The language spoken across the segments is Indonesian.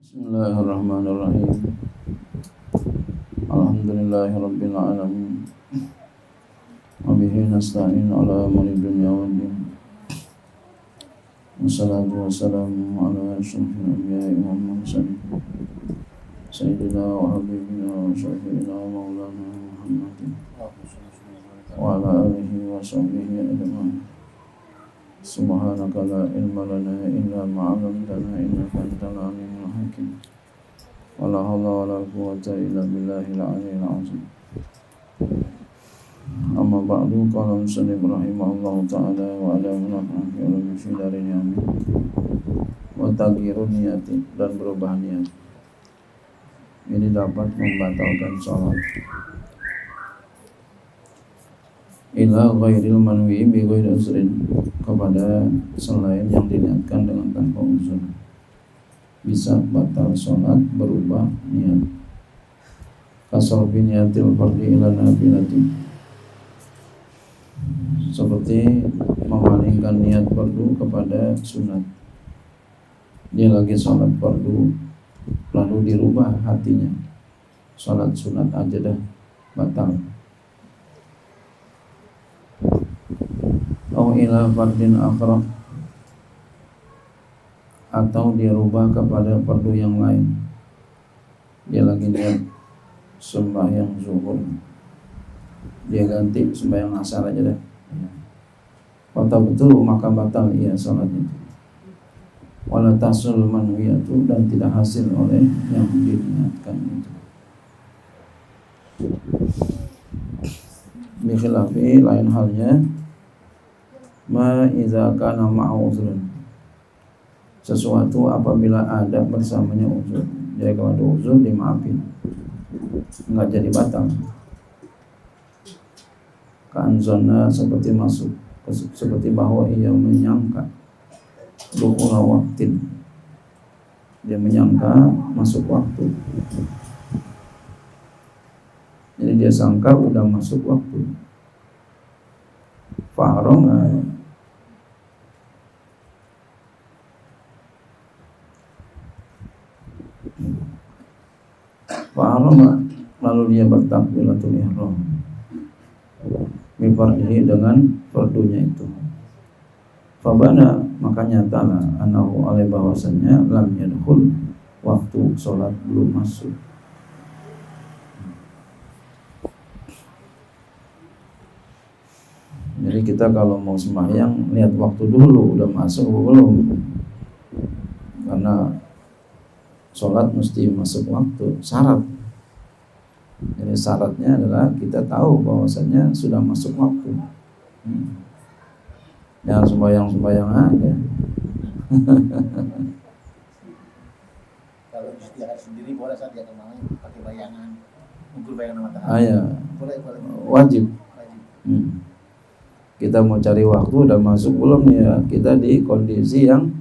Bismillahirrahmanirrahim. Alhamdulillahirabbil alamin. Wa bihi nasta'in ala umuri dunya waddin. Wassalatu wassalamu ala asyrafil anbiya'i wal mursalin. Sayyidina wa habibina wa syafi'ina wa maulana Muhammadin wa ala alihi wa sahbihi ajma'in. Subhanaka la ilma lana illa ma 'allamtana innaka antal alimul hakim. Wala haula wala quwwata illa billahil aliyyil azim. Amma ba'du, qala musannif rahimahullahu ta'ala wa ala munafa'ati ulumi fi darin amin. Wa taghyirun niyati, dan berubah niat ini dapat membatalkan salat. Ila ghairil manwi bi ghairi uzrin, kepada selain yang diniatkan dengan tanpa uzur. Bisa batal sholat berubah niat. Kasal biniatil fardi ila nafilati, seperti memalingkan niat fardu kepada sunat. Dia lagi sholat fardu lalu dirubah hatinya, sholat sunat aja dah, batal. Au ila fardin akhra, atau dia rubah kepada fardu yang lain. Dia lagi niat sembahyang zuhur, dia ganti sembahyang asar aja dah. Batal betul, maka batal ia salatnya. Wala tasul manwiyatu, dan tidak hasil oleh yang diniatkan itu. Bi khilafi, lain halnya ma iza kana ma'u uzrun, sesuatu apabila ada bersamanya uzur. Jadi kalau ada uzur dimaafin, enggak jadi batal. Kanzona, seperti masuk, seperti bahwa ia menyangka dukhula waktin, dia menyangka masuk waktu. Jadi dia sangka udah masuk waktu. Fa'aroma, lalu dia bertakbiratul ihram bifardihi, dengan fardunya itu. Fabana, maka nyatalah anahu alai, bahwasannya lam yadkhul, waktu sholat belum masuk. Jadi kita kalau mau sembahyang lihat waktu dulu udah masuk belum, karena sholat mesti masuk waktu, syarat. Jadi syaratnya adalah kita tahu bahwasanya sudah masuk waktu. Jangan sembahyang aja. Kalau istirahat sendiri boleh saat dia kemana pakai bayangan, ukur bayangan matahari. Ya. Boleh. Wajib. Kita mau cari waktu udah masuk belum ya, kita di kondisi yang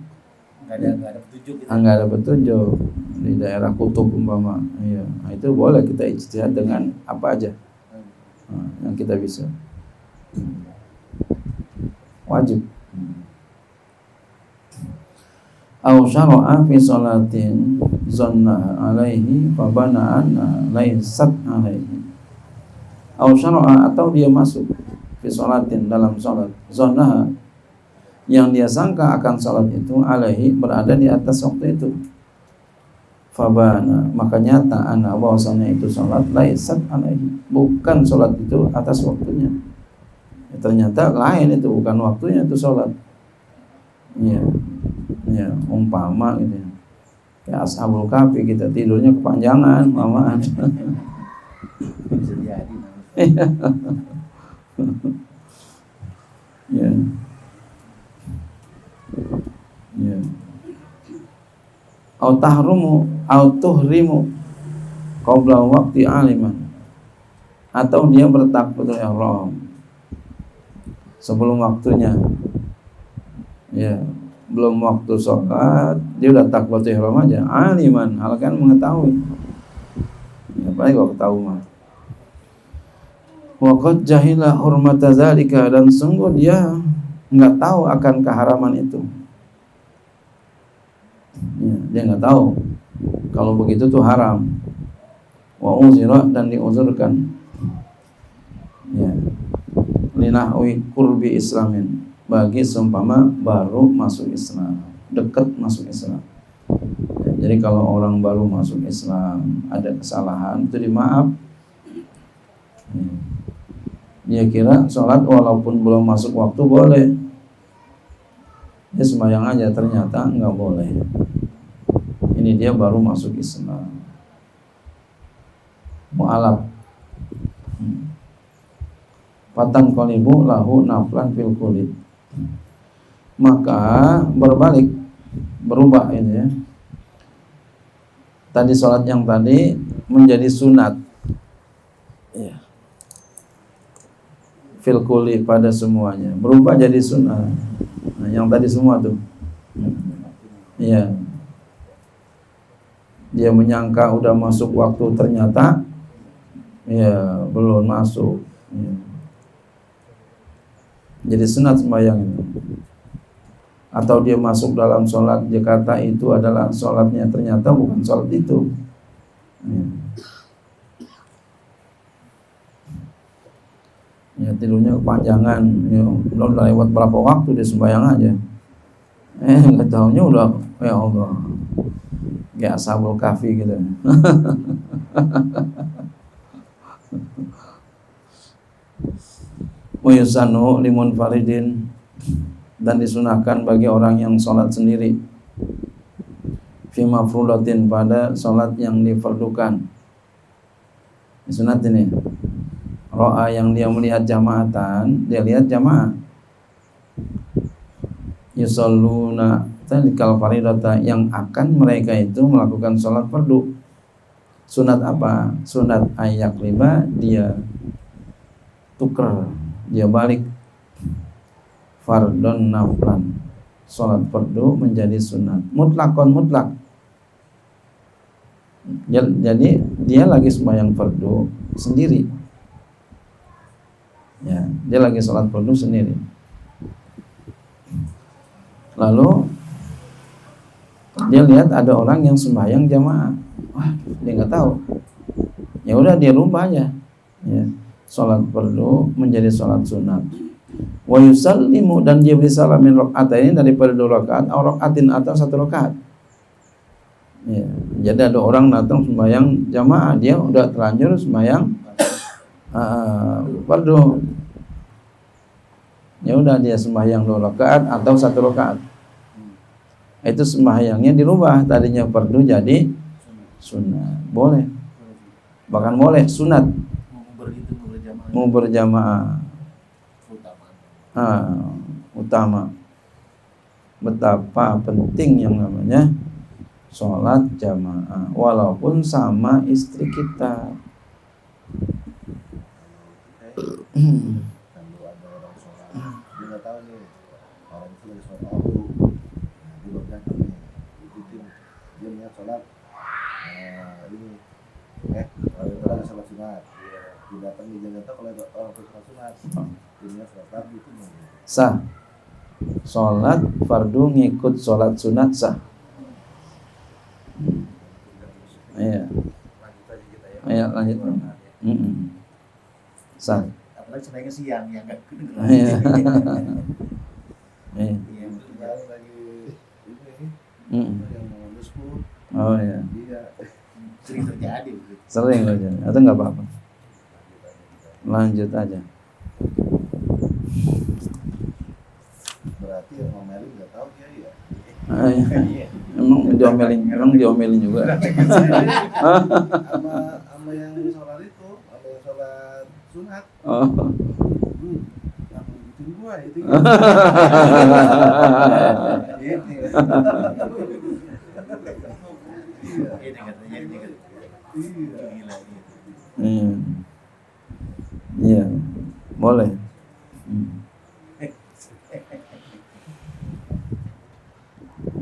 nggak ada petunjuk gitu. Nggak ada petunjuk di daerah kutub umpama, iya. Nah, itu boleh kita ijtihad dengan apa aja yang kita bisa. Wajib. Aw syara'a fi salatin zanna alaihi fabana anna laysat alaihi. Aw syara'a, atau dia masuk fi salatin, dalam salat, zanna, yang dia sangka akan salat itu, alaihi, berada di atas waktu itu. Fabana, maka nyata ana, bahwasanya itu salat laysat alaihi, bukan salat itu atas waktunya. Ya, ternyata lain itu, bukan waktunya itu salat. Ya, umpama gitu ya. Kayak Ashabul Kahfi, kita tidurnya kepanjangan, mamaan. Bisa jadi. Ya. Au tahrumu au tuhrimu qabla waqti aliman, atau dia bertakbiratul ihram sebelum waktunya. Ya, belum waktu sholat dia udah takbiratul ihram aja, aliman, hal kan mengetahui. Ya, apalagi kalau tahu mah. Wa qad jahila hurmata zalika, dan sungguh dia enggak tahu akan keharaman itu. Ya, dia nggak tahu Kalau begitu tuh haram. Wa uzira, dan diuzurkan. Ya. Linahwi qurbi islamin, bagi seumpama baru masuk Islam, dekat masuk Islam. Ya, jadi kalau orang baru masuk Islam ada kesalahan itu dimaaf. Ya. Dia kira sholat walaupun belum masuk waktu boleh. Dia sembahyang aja, ternyata enggak boleh. Ini dia baru masuk Islam. Mu'alaf. Fatan qalibu lahu naflan fil kulit. Maka berbalik, berubah ini ya. Tadi sholat yang tadi menjadi sunat. Ya. Fil kulit pada semuanya, berubah jadi sunat. Nah, yang tadi semua tuh. Iya. Dia menyangka udah masuk waktu, ternyata ya belum masuk. Ya. Jadi sunat sembahyang itu. Atau dia masuk dalam sholat, dia kata itu adalah sholatnya, ternyata bukan sholat itu. Ya. Ya, tidurnya kepanjangan, ya, belum lewat berapa waktu dia sembahyang aja. Nggak tahunya udah, ya Allah, kayak Ashabul Kahfi gitu. Wa yusanu limun faridin, dan disunahkan bagi orang yang sholat sendiri. Fi mafrudatin, pada sholat yang difardukan. Sunat ini. Ro'a, yang dia melihat jamaatan, dia lihat jamaah. Yusalluna talikal faridata, yang akan mereka itu melakukan sholat fardu. Sunat apa? Sunat ayak lima, dia tuker, dia balik fardon naflan, sholat fardu menjadi sunat mutlakon, mutlak. Jadi dia lagi sembahyang fardu sendiri, ya, dia lagi sholat fardu sendiri. Lalu dia lihat ada orang yang sembahyang jamaah. Wah, dia nggak tahu. Ya udah, dia lupa aja. Ya, sholat fardu menjadi sholat sunat. Wa yusallimu, dan dia beri salam min raka'ataini, daripada 2 rakaat, atau raka'atin, atau 1 rakaat. Ya, jadi ada orang datang sembahyang jamaah, dia udah terlanjur sembahyang fardu. Ya udah, dia sembahyang 2 rakaat atau 1 rakaat. Itu sembahyangnya dirubah, tadinya fardu jadi sunat. Boleh. Bahkan boleh sunat. Mau berjamaah. Utama. Betapa penting yang namanya sholat jamaah, walaupun sama istri kita. Kalau ada orang sholat, dia nggak tahu nih orang itu lagi sholat fardu, dia baru datang nih, dia niat sholat, ini, kalau itu ada sholat sunat, dia datang nih, dia nggak tahu kalau ada orang itu sholat sunat, dia niat sholat fardu itu sah. Sholat fardu ngikut sholat sunat sah. Iya. Ayo lanjut. Sah. apalagi sebaiknya siang ya nggak Iya. iya lagi ini yang mau sepuluh. Oh iya. Iya, sering terjadi begitu. Sering aja. Atau nggak apa-apa. Lanjut aja. Berarti yang ngomelin nggak tahu dia ya. Iya. Emang diomelin juga. Sama yang sholat itu, sama yang sholat sunat. Oh. Yang ngikutin gua itu. Iya. Boleh.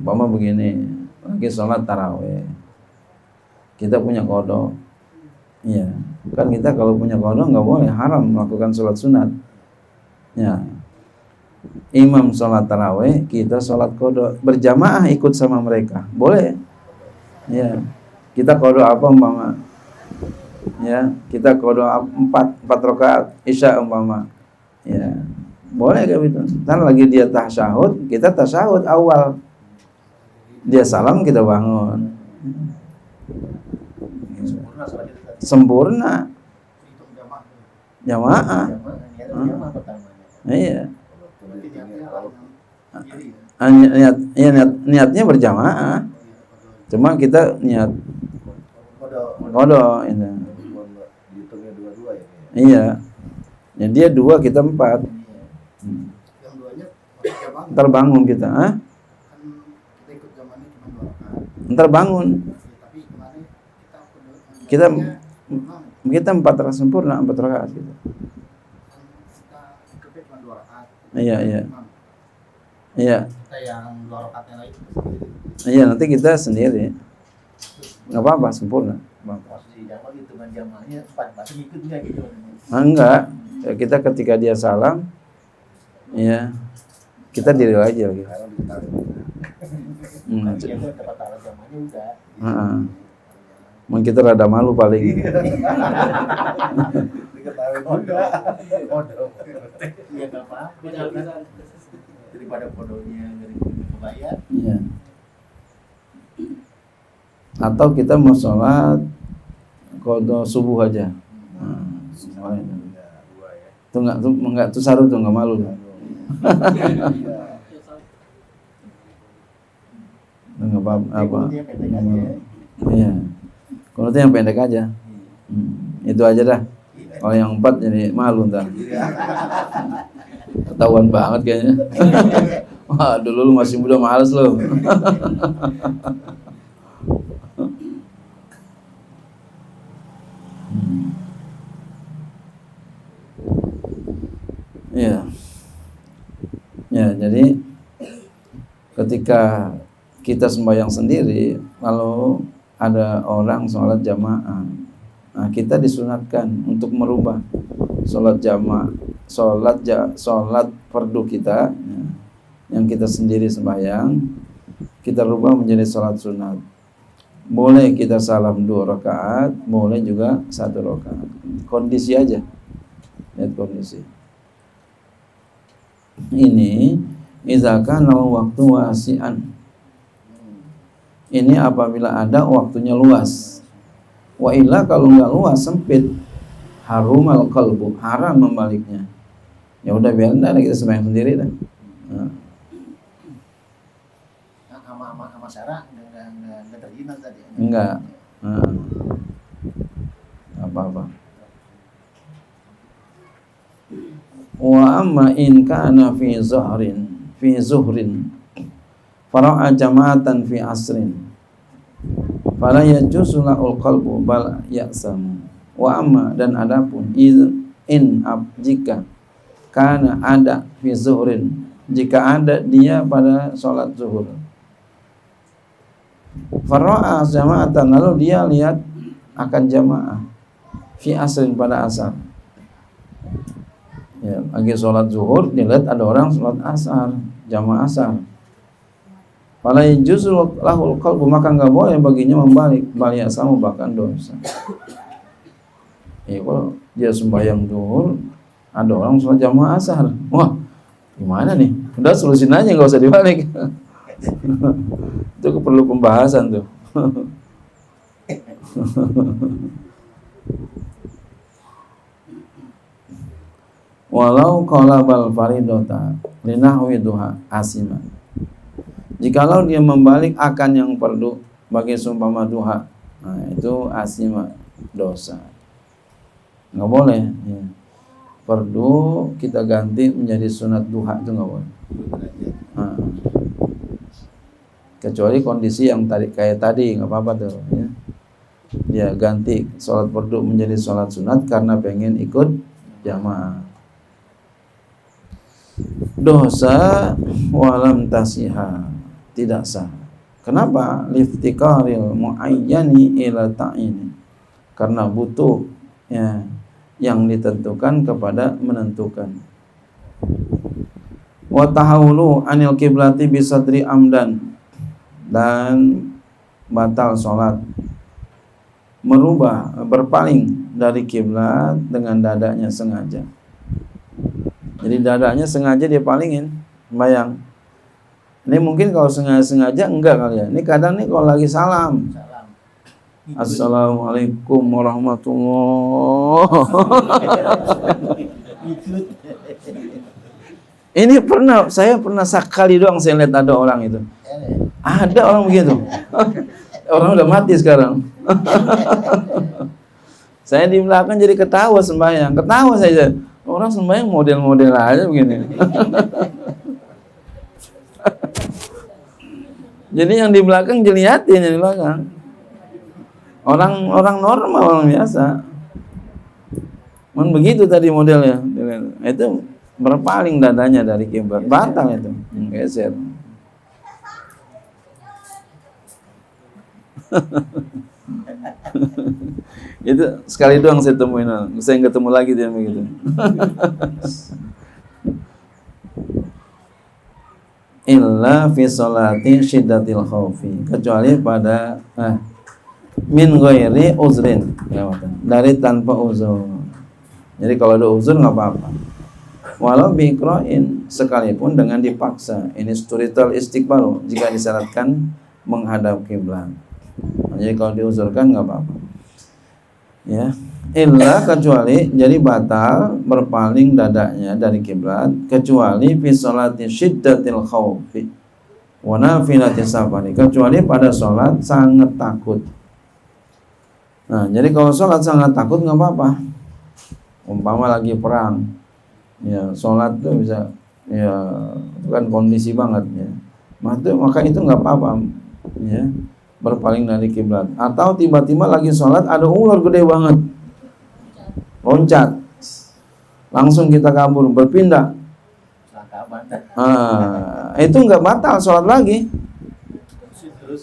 Umpama begini, lagi sholat taraweh, kita punya kodok, iya, kan kita kalau punya kodok nggak boleh, haram melakukan sholat sunat, ya. Imam sholat taraweh, kita sholat kodok, berjamaah ikut sama mereka, boleh, Ya, kita qada apa umpama? Ya, kita qada 4 rakaat Isya umpama. Ya, boleh kayak gitu. Ntar lagi dia tasyahud, kita tasyahud awal. Dia salam, kita bangun. Sempurna sholat itu tadi. Sempurna. Hitung jamaah. Jamaah. Jamaah pertamanya. Iya. Kalau Niatnya berjamaah. Cuma kita niat qada itu. dihitungnya 2-2 ya. Iya. Ya dia 2, kita 4. Yang duanya jamaah. Ntar bangun kita, Kan kita ikut jamaahnya cuma 2 rakaat. ntar bangun. Tapi kemarin Kita 4 rakaat sempurna, 4 rakaat gitu. kita ikutnya cuma 2 rakaat. Iya. Iya. Kita yang 2 rakaat yang lain Iya, nanti kita sendiri. Enggak apa-apa, sempurna. posisi jamaah hitungan jamaahnya 4 pasti ngikut nggak gitu. Enggak. Ya, kita ketika dia salam, ya kita diri aja gitu. Kalau ditaruh Hmm. itu dapat taruh jamaahnya udah. Heeh. Mungkin kita rada malu paling. Diketahui juga. Iya nggak apa-apa. Daripada podonya dari kebayar. Iya. Atau kita mau sholat qada subuh aja. Boleh. Tuh enggak tuh saru tuh enggak malu. Enggak apa. Iya. Kalau itu yang pendek aja. Itu aja dah. Kalau yang 4 jadi malu ntar. Ketahuan banget kayaknya. Wah, dulu lu masih muda males lu. Iya. Ya, jadi ketika kita sembahyang sendiri, kalau ada orang sholat jamaah, nah kita disunatkan untuk merubah sholat jamaah, sholat fardu kita, ya, yang kita sendiri sembahyang, kita rubah menjadi sholat sunat. Boleh kita salam 2 rakaat, boleh juga 1 rakaat. Kondisi aja, lihat kondisi. Ini idza kana waktu wasi'an. Ini apabila ada waktunya luas. Wa illa kalau enggak luas, sempit, harumal qalbu, haram membaliknya. Ya udah biarin dah kita sembahyang sendiri dah. Nah. Sama Sarah enggak terjinal tadi. Enggak. Nah. Apa-apa. Wa amma in kana fi zuhrin fara'a jama'atan fi asrin fala yajuzu la'ul qalbu bal ya'samu. Wa amma, dan adapun jika kana ada fi zuhrin, jika ada dia pada sholat zuhur, fara'a jama'atan, lalu dia lihat akan jamaah fi asrin, pada asar. Ya, lagi sholat zuhur, dilihat ada orang sholat asar, jamaah asar. Fala yajuzu lahul qalbu, maka enggak boleh baginya membalik, balik sama bahkan dosa. Ya, kalau dia sembahyang zuhur, ada orang sholat jamaah asar, wah gimana nih? Udah solusin aja, nggak usah dibalik. Itu perlu pembahasan tuh. Walau qalabal faridota linahwi duha asima, jikalau dia membalik akan yang fardu bagi seumpama duha, nah itu asima, dosa, nggak boleh ya. Fardu kita ganti menjadi sunat duha, itu nggak boleh. Nah, kecuali kondisi yang tadi kayak tadi nggak apa-apa tuh ya. Dia ganti sholat fardu menjadi sholat sunat karena pengen ikut jamaah. Dosa walam tasiha, tidak sah. Kenapa? Liftiqaril muayyani ila ta'ini, karena butuh ya yang ditentukan kepada menentukan. Wa tahawulu anil kiblati bisadri amdan, dan batal sholat, merubah, berpaling dari kiblat dengan dadanya sengaja. Jadi dadanya sengaja dia palingin, bayang. Ini mungkin kalau sengaja enggak kali ya. Ini kadang nih kalau lagi salam. Assalamualaikum warahmatullahi. Ini saya pernah sekali doang saya lihat ada orang itu. Ada orang begitu. Orang udah mati sekarang. Saya di belakang jadi ketawa sembahyang. Ketawa saja. Orang sembahyang model-model aja begini. Jadi yang di belakang dilihatin yang di belakang. Orang normal, orang biasa. Begitu tadi modelnya. Itu berpaling dadanya dari kiblat, batal itu, geser. Itu sekali doang saya temuin, saya nggak ketemu lagi dia begitu. Illa fi sholati syiddatil khaufi, kecuali pada min ghairi uzrin, dari tanpa uzur. Jadi kalau ada uzur nggak apa-apa. Walau biqra'in, sekalipun dengan dipaksa. Ini sturital istiqbal, jika disyaratkan menghadap kiblat. Jadi kalau diuzurkan nggak apa-apa. Ya, illa kecuali, jadi batal berpaling dadanya dari kiblat kecuali fi sholati syiddatil khaufi wa nafilati safari, kecuali pada sholat sangat takut. Nah, jadi kalau sholat sangat takut nggak apa-apa. Umpama lagi perang, ya sholat itu bisa, ya itu kan kondisi banget ya. Maka itu nggak apa-apa, ya, berpaling dari kiblat. Atau tiba-tiba lagi sholat ada ular gede banget, loncat, langsung kita kabur, berpindah. Itu nggak batal sholat lagi,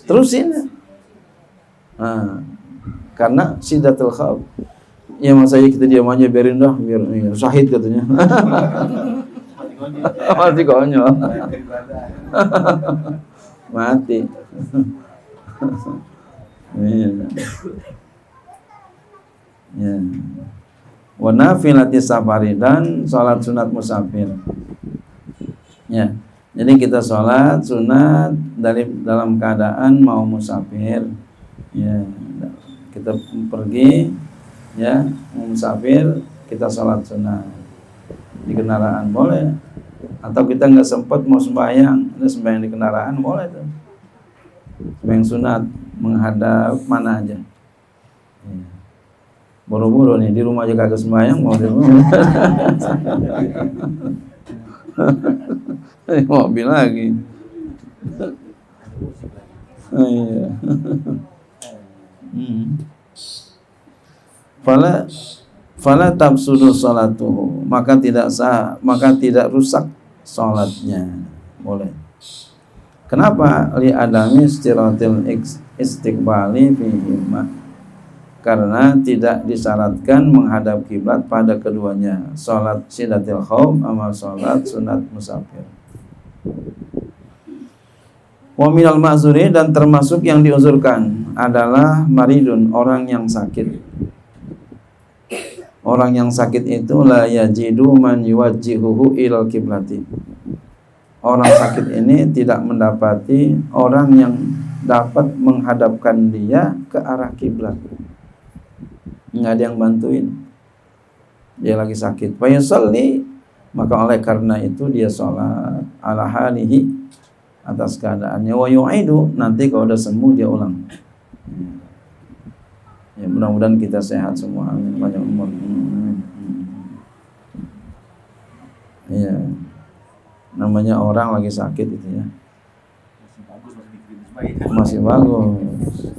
terusin. Karena syiddatul khauf. Ya masa kita diam aja, biarin dah, biar syahid katanya. Mati konyol. Mati. Ya. Wa nafilati safari, dan sholat sunat musafir. Ya. Jadi kita sholat sunat dalam keadaan mau musafir. Ya. Kita pergi, ya, musafir, kita sholat sunat di kendaraan boleh, atau kita nggak sempat mau sembahyang, ada sembahyang di kendaraan boleh tuh, sembahyang sunat menghadap mana aja. Buru-buru nih di rumah aja kagak sembahyang, mau di rumah mobil lagi. Iya. Fala tabsudu salatuhu, maka tidak sah, maka tidak rusak salatnya. Boleh. Kenapa? Li adami istiratil istiqbali fihima, karena tidak disyaratkan menghadap kiblat pada keduanya, salat syiddatil khauf sama salat sunat musafir. Wa minal ma'zuri, dan termasuk yang diuzurkan adalah maridun, orang yang sakit. Orang yang sakit itu la yajidu man yuwajjihuhu ilal kiblati. Orang sakit ini tidak mendapati orang yang dapat menghadapkan dia ke arah kiblat. Enggak ada yang bantuin. Dia lagi sakit. Fa yusalli, maka oleh karena itu dia sholat ala halihi, atas keadaannya. Wa yu'idu, nanti kalau udah sembuh dia ulang. Ya, mudah-mudahan kita sehat semua. Amin. Banyak umur. Iya. Namanya orang lagi sakit itu ya. Masih bagus.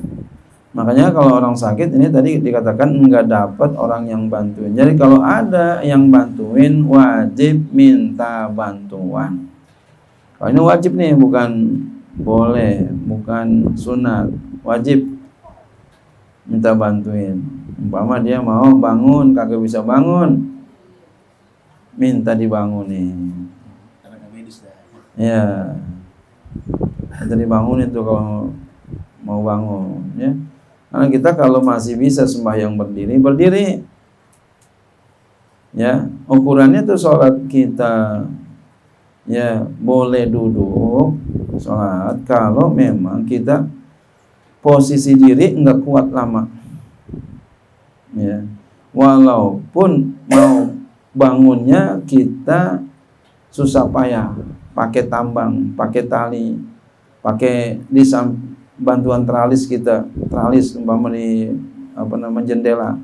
Makanya kalau orang sakit ini tadi dikatakan enggak dapat orang yang bantuin. Jadi kalau ada yang bantuin, wajib minta bantuan. Kalau ini wajib nih, bukan boleh, bukan sunat, wajib minta bantuin. Umpama dia mau bangun, kagak bisa bangun, minta dibangunin. Ya, minta dibangunin tuh kalau mau bangun ya. Karena kita kalau masih bisa sembahyang berdiri ya. Ukurannya tuh sholat kita ya boleh duduk sholat kalau memang kita posisi diri enggak kuat lama ya. Walaupun mau bangunnya kita susah payah, pakai tambang, pakai tali, pakai bantuan teralis umpama di jendela.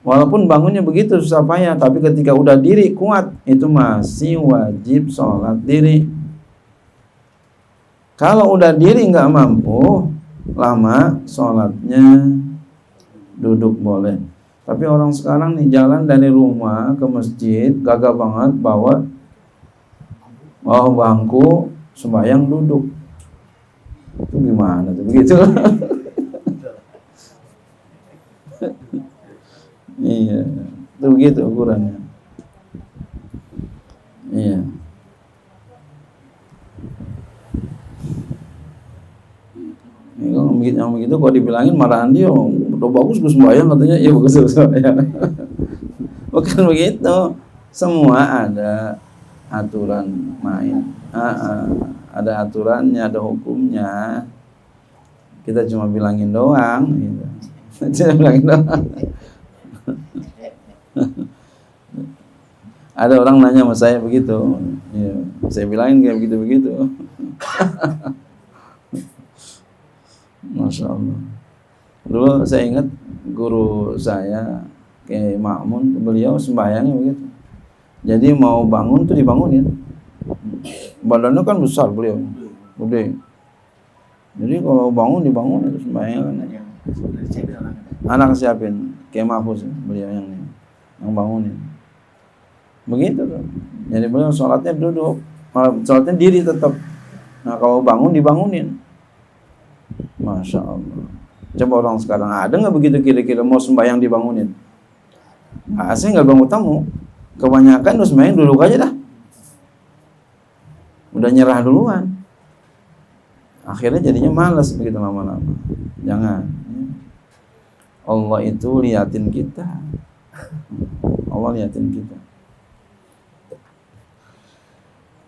Walaupun bangunnya begitu susah payah, tapi ketika udah diri kuat, itu masih wajib sholat diri. Kalau udah diri nggak mampu lama, sholatnya duduk boleh. Tapi orang sekarang nih jalan dari rumah ke masjid gagah banget bawa bangku sembahyang duduk. Itu gimana tuh begitu? Iya, itu begitu ukurannya. Iya. Yang begitu kalau dibilangin marahan dia, udah bagus gue sembahyang katanya, iya bagus sembahyang. Bukan begitu. Semua ada aturan main. Ada aturannya, ada hukumnya. Kita cuma bilangin doang gitu. Cuma bilangin doang. Ada orang nanya sama saya begitu ya, saya bilangin kayak begitu-begitu. Masya Allah. Dulu saya ingat guru saya Kiai Ma'mun, beliau sembahyangnya begitu. Jadi mau bangun tuh dibangunin. Badannya kan besar beliau, gede. Jadi kalau bangun dibangunin itu sembahyang. Anak siapin, Kiai Mahfuz beliau yang bangunin. Begitu tuh. Jadi beliau sholatnya duduk, sholatnya diri tetap. Nah kalau bangun dibangunin. Masya Allah. Coba orang sekarang ada nggak begitu kira-kira mau sembahyang dibangunin? Saya nggak bangun tamu. Kebanyakan udah sembahyang duduk aja dah. Udah nyerah duluan. Akhirnya jadinya malas begitu lama-lama. Jangan. Allah itu liatin kita. Allah liatin kita.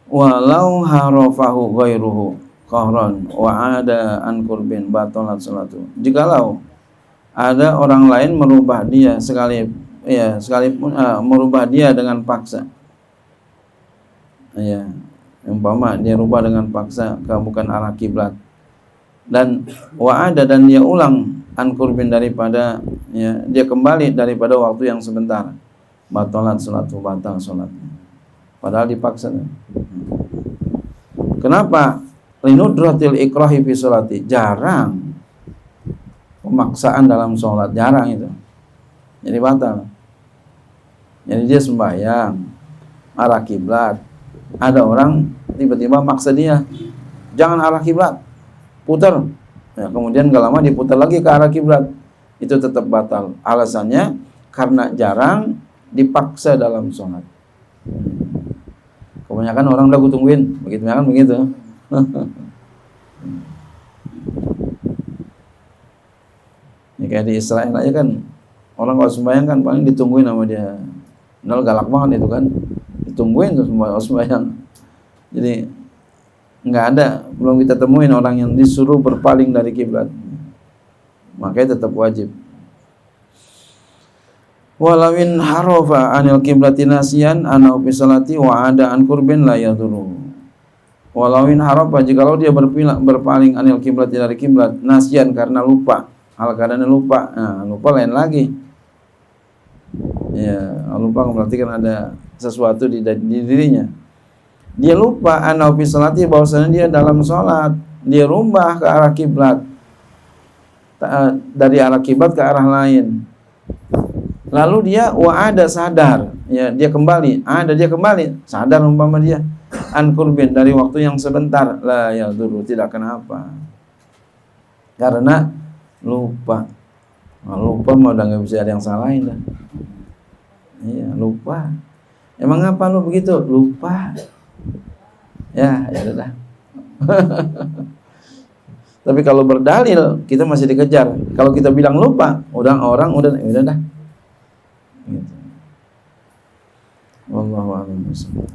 Walau harafahu ghairuhu qahran wa ada an qurbin batalat salatu. Jikalau ada orang lain merubah dia sekalipun merubah dia dengan paksa. Ya, umpama dia rubah dengan paksa ke bukan arah kiblat. Dan wa ada dan dia ulang an qurbin daripada ya, dia kembali daripada waktu yang sebentar. Batalat salatu, batal salatnya. Padahal dipaksa. Kenapa? Linudratil ikrahi fi sholati. Jarang pemaksaan dalam sholat, jarang itu. Jadi batal. Jadi dia sembahyang arah kiblat. Ada orang tiba-tiba maksa dia, jangan arah kiblat, putar. Ya, kemudian gak lama diputar lagi ke arah kiblat. Itu tetap batal. Alasannya karena jarang dipaksa dalam sholat. Kebanyakan orang udah gue tungguin, begitu kan begitu. Ya kayak di Israel aja kan, orang kalau sembahyang kan paling ditungguin sama dia. Nol galak banget itu kan, ditungguin tuh sembahyang. Jadi nggak ada, belum kita temuin orang yang disuruh berpaling dari kiblat. Makanya tetap wajib. Walawin harofa anil kiblati nasiyan anau fi salati wa ada an qurbin la yadurru. Walawin harofa jikalau dia berpaling anil kiblati dari kiblat nasiyan karena lupa, karena lupa. Nah, lupa lain lagi. Ya, lupa berarti kan ada sesuatu di dirinya. Dia lupa anau fi salati bahwasanya dia dalam salat, dia rubah ke arah kiblat. Dari arah kiblat ke arah lain. Lalu dia ada sadar, ya dia kembali, dia kembali, sadar umpama dia an qurbin dari waktu yang sebentar, la yadurru, tidak kenapa. Karena lupa. Nah, lupa mah udah enggak bisa ada yang salahin dah. Iya, lupa. Emang apa lu begitu? Lupa. Ya udah. Tapi kalau berdalil kita masih dikejar. Kalau kita bilang lupa, orang udah dah. Gitu. Wallahu a'lam bishawab.